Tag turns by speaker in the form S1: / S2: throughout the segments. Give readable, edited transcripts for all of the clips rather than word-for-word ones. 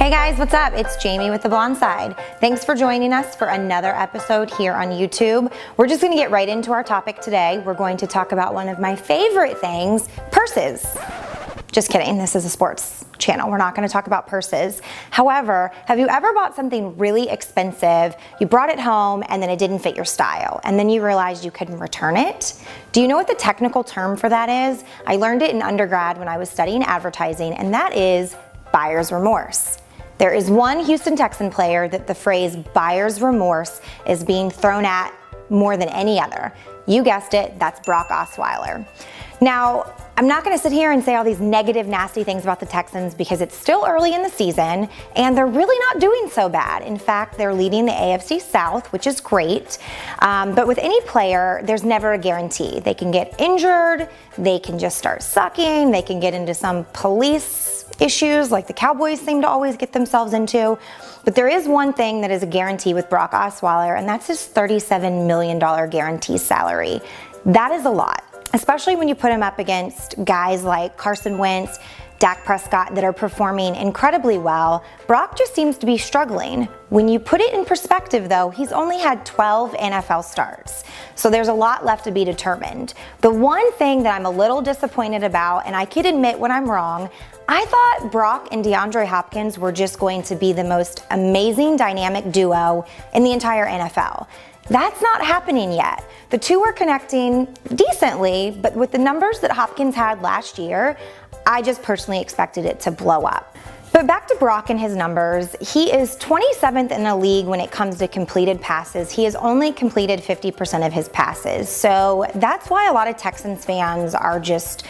S1: Hey guys, what's up? It's Jayme with The Blonde Side. Thanks for joining us for another episode here on YouTube. We're just gonna get right into our topic today. We're going to talk about one of my favorite things, purses. Just kidding, this is a sports channel. We're not gonna talk about purses. However, have you ever bought something really expensive, you brought it home and then it didn't fit your style, and then you realized you couldn't return it? Do you know what the technical term for that is? I learned it in undergrad when I was studying advertising, and that is buyer's remorse. There is one Houston Texan player that the phrase buyer's remorse is being thrown at more than any other. You guessed it, that's Brock Osweiler. Now, I'm not gonna sit here and say all these negative, nasty things about the Texans because it's still early in the season and they're really not doing so bad. In fact, they're leading the AFC South, which is great. But with any player, there's never a guarantee. They can get injured, they can just start sucking, they can get into some police issues like the Cowboys seem to always get themselves into. But there is one thing that is a guarantee with Brock Osweiler, and that's his $37 million guarantee salary. That is a lot, especially when you put him up against guys like Carson Wentz, Dak Prescott that are performing incredibly well. Brock just seems to be struggling. When you put it in perspective though, he's only had 12 NFL starts. So there's a lot left to be determined. The one thing that I'm a little disappointed about, and I can admit when I'm wrong, I thought Brock and DeAndre Hopkins were just going to be the most amazing dynamic duo in the entire NFL. That's not happening yet. The two are connecting decently, but with the numbers that Hopkins had last year, I just personally expected it to blow up. But back to Brock and his numbers, he is 27th in the league when it comes to completed passes. He has only completed 50% of his passes. So that's why a lot of Texans fans are just,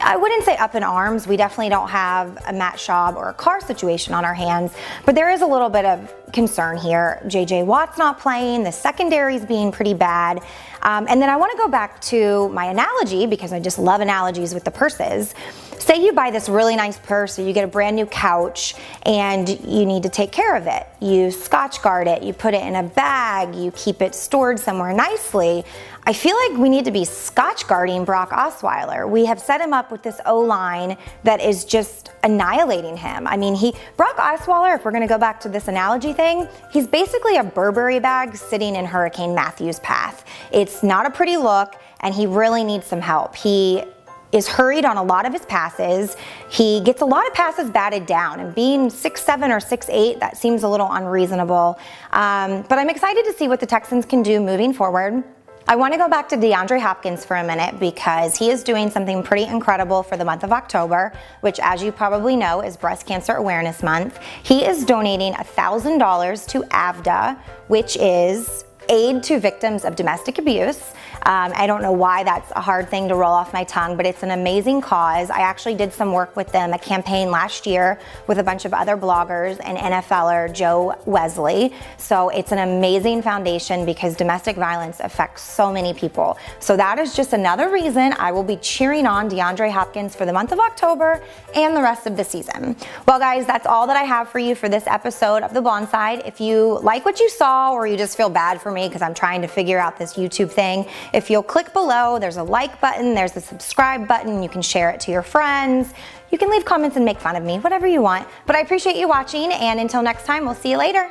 S1: I wouldn't say up in arms. We definitely don't have a Matt Schaub or a Carr situation on our hands, but there is a little bit of concern here. JJ Watt's not playing, the secondary's being pretty bad. And then I want to go back to my analogy because I just love analogies with the purses. Say you buy this really nice purse or you get a brand new couch and you need to take care of it. You Scotch guard it, you put it in a bag, you keep it stored somewhere nicely. I feel like we need to be Scotch guarding Brock Osweiler. We have set him up with this O-line that is just annihilating him. I mean, Brock Osweiler, if we're gonna go back to this analogy thing, he's basically a Burberry bag sitting in Hurricane Matthew's path. It's not a pretty look and he really needs some help. He is hurried on a lot of his passes. He gets a lot of passes batted down, and being 6'7" or 6'8", that seems a little unreasonable. But I'm excited to see what the Texans can do moving forward. I want to go back to DeAndre Hopkins for a minute because he is doing something pretty incredible for the month of October, which, as you probably know, is Breast Cancer Awareness Month. He is donating $1,000 to AVDA, which is Aid to Victims of Domestic Abuse. I don't know why that's a hard thing to roll off my tongue, but it's an amazing cause. I actually did some work with them, a campaign last year with a bunch of other bloggers and NFLer Joe Wesley. So it's an amazing foundation because domestic violence affects so many people. So that is just another reason I will be cheering on DeAndre Hopkins for the month of October and the rest of the season. Well guys, that's all that I have for you for this episode of The Blonde Side. If you like what you saw or you just feel bad for me because I'm trying to figure out this YouTube thing, if you'll click below, there's a like button, there's a subscribe button, you can share it to your friends, you can leave comments and make fun of me, whatever you want. But I appreciate you watching, and until next time, we'll see you later.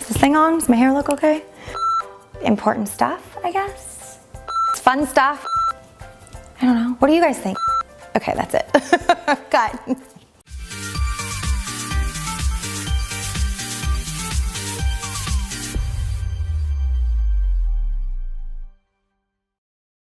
S1: Is this thing on? Does my hair look okay? Important stuff, I guess. It's fun stuff. I don't know. What do you guys think? Okay, that's it. Cut.